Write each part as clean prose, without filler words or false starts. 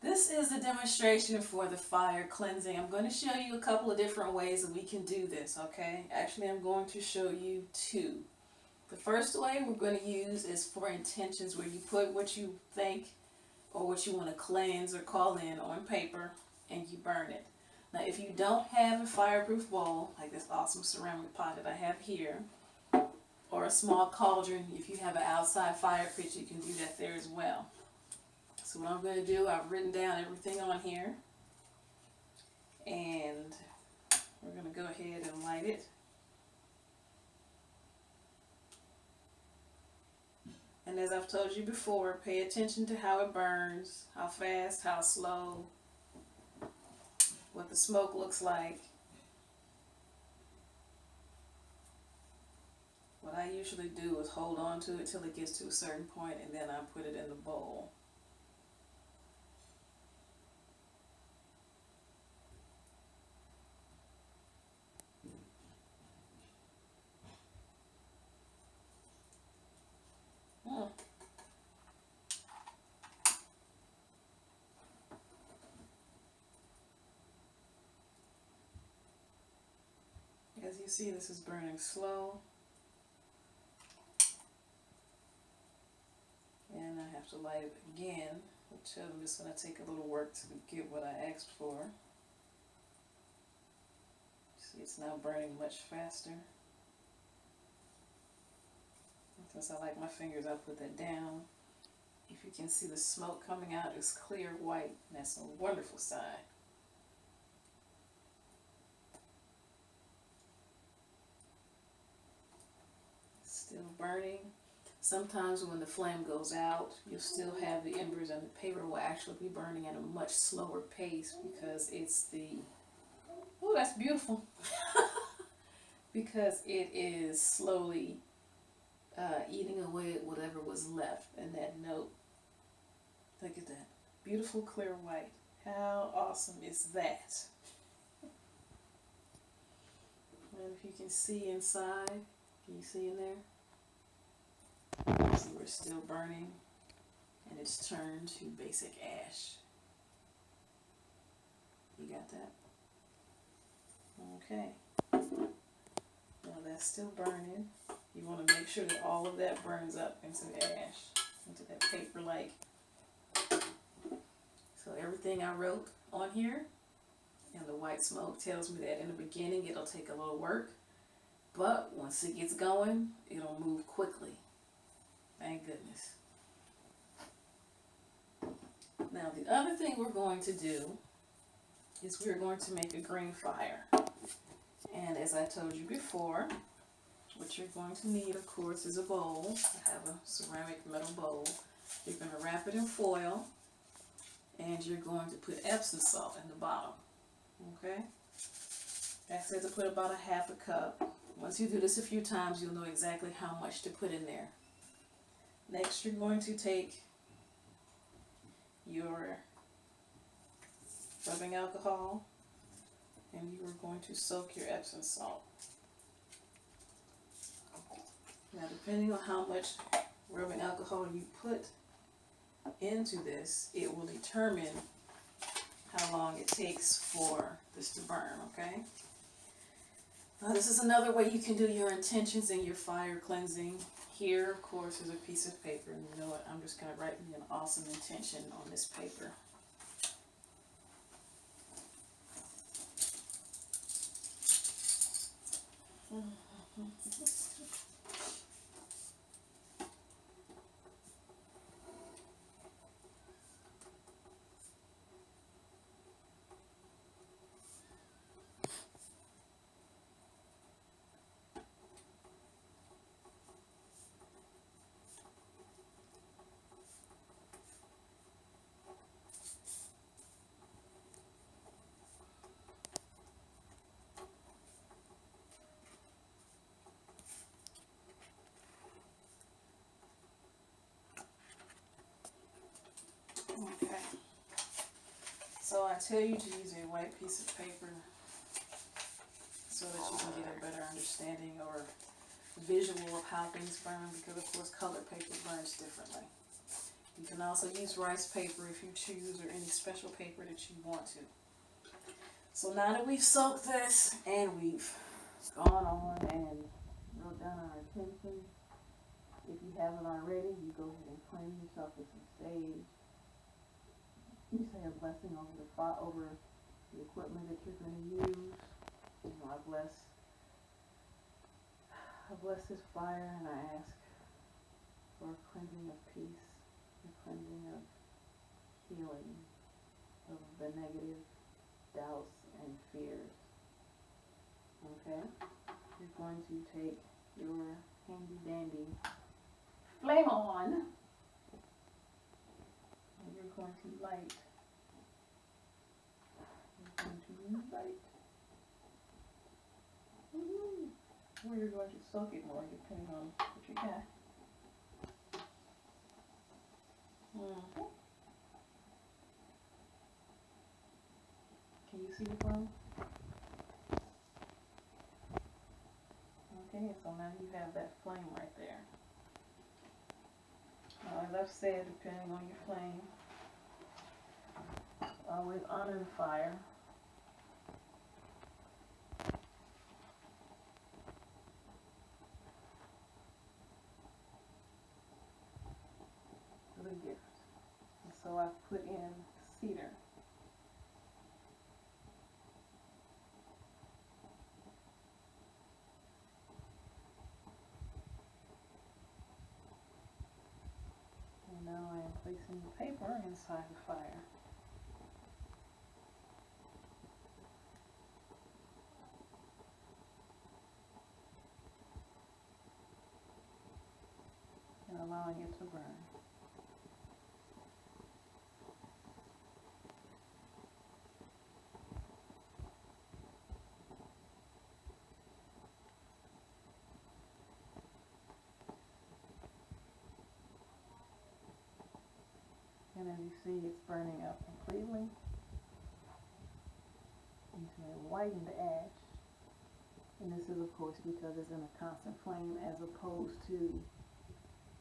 This is a demonstration for the fire cleansing. I'm going to show you a couple of different ways that we can do this, okay? Actually, I'm going to show you two. The first way we're going to use is for intentions, where you put what you think or what you want to cleanse or call in on paper and you burn it. Now, if you don't have a fireproof bowl, like this awesome ceramic pot that I have here, or a small cauldron, if you have an outside fire pit, you can do that there as well. So what I'm going to do, I've written down everything on here, and we're going to go ahead and light it. And as I've told you before, pay attention to how it burns, how fast, how slow, what the smoke looks like. What I usually do is hold on to it till it gets to a certain point, and then I put it in the bowl. As you see, this is burning slow. And I have to light it again, which is going to take a little work to get what I asked for. See, it's now burning much faster. Since I like my fingers, I'll put that down. If you can see the smoke coming out, it's clear white, and that's a wonderful sign. Still burning. Sometimes when the flame goes out, you'll still have the embers, and the paper will actually be burning at a much slower pace because it's the, oh, that's beautiful. Because it is slowly eating away at whatever was left in that note. Look at that. Beautiful clear white. How awesome is that? And if you can see inside, can you see in there? See, we're still burning, and it's turned to basic ash. You got that? Okay. Now that's still burning. You want to make sure that all of that burns up into the ash, into that paper-like. So everything I wrote on here, and the white smoke tells me that in the beginning it'll take a little work, but once it gets going, it'll move quickly. Thank goodness. Now the other thing we're going to do is we're going to make a green fire. And as I told you before, what you're going to need, of course, is a bowl. I have a ceramic metal bowl. You're going to wrap it in foil, and you're going to put Epsom salt in the bottom. Okay? I said to put about a half a cup. Once you do this a few times, you'll know exactly how much to put in there. Next, you're going to take your rubbing alcohol, and you are going to soak your Epsom salt. Now, depending on how much rubbing alcohol you put into this, it will determine how long it takes for this to burn, okay? Now, this is another way you can do your intentions and your fire cleansing. Here, of course, is a piece of paper, and you know what? I'm just going to write me an awesome intention on this paper. Okay. So I tell you to use a white piece of paper so that you can get a better understanding or visual of how things burn, because of course color paper burns differently. You can also use rice paper if you choose, or any special paper that you want to. So now that we've soaked this and we've gone on and wrote down our intentions, if you haven't already, you go ahead and cleanse yourself with some sage. You say a blessing over the equipment that you're going to use. You know, I bless this fire, and I ask for a cleansing of peace, a cleansing of healing of the negative doubts and fears. Okay? You're going to take your handy dandy flame on, and you're going to light. Or you're going to soak it more, depending on what you got. Can you see the flame? Okay, so now you have that flame right there. As I've said, depending on your flame, always honor the fire. For the gift. And so I've put in cedar. And now I am placing the paper inside the fire. And allowing it to burn. And as you see, it's burning up completely into a whitened ash. And this is, of course, because it's in a constant flame as opposed to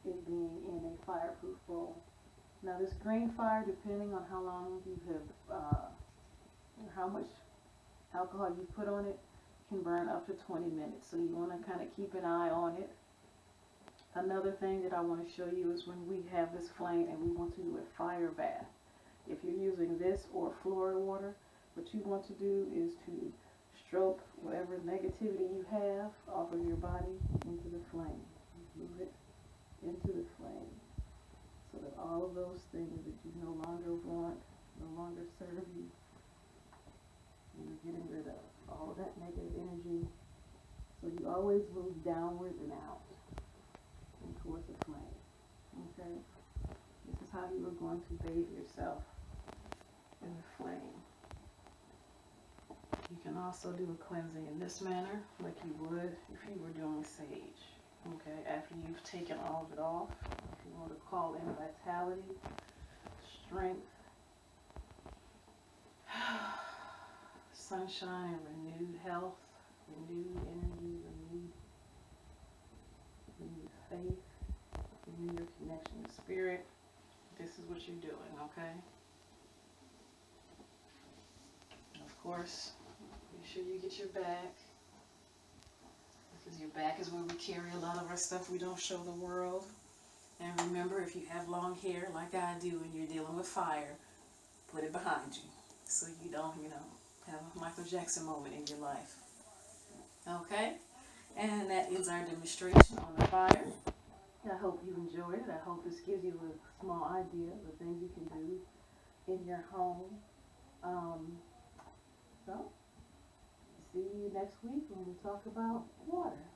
it being in a fireproof bowl. Now this green fire, depending on how long you have, how much alcohol you put on it, can burn up to 20 minutes. So you want to kind of keep an eye on it. Another thing that I want to show you is when we have this flame and we want to do a fire bath. If you're using this or Florida water, what you want to do is to stroke whatever negativity you have off of your body into the flame. Move it into the flame so that all of those things that you no longer want, no longer serve you, you're getting rid of all of that negative energy. So you always move downwards and out and towards the flame. Okay? This is how you are going to bathe yourself in the flame. You can also do a cleansing in this manner, like you would if you were doing sage. Okay, after you've taken all of it off, if you want to call in vitality, strength, sunshine, renewed health, renewed energy, renewed faith, renew your connection to spirit. This is what you're doing, okay? And of course, make sure you get your back, because your back is where we carry a lot of our stuff we don't show the world. And remember, if you have long hair like I do and you're dealing with fire, put it behind you so you don't, have a Michael Jackson moment in your life. Okay? And that ends our demonstration on the fire. I hope you enjoyed it. I hope this gives you a small idea of the things you can do in your home. So, see you next week when we talk about water.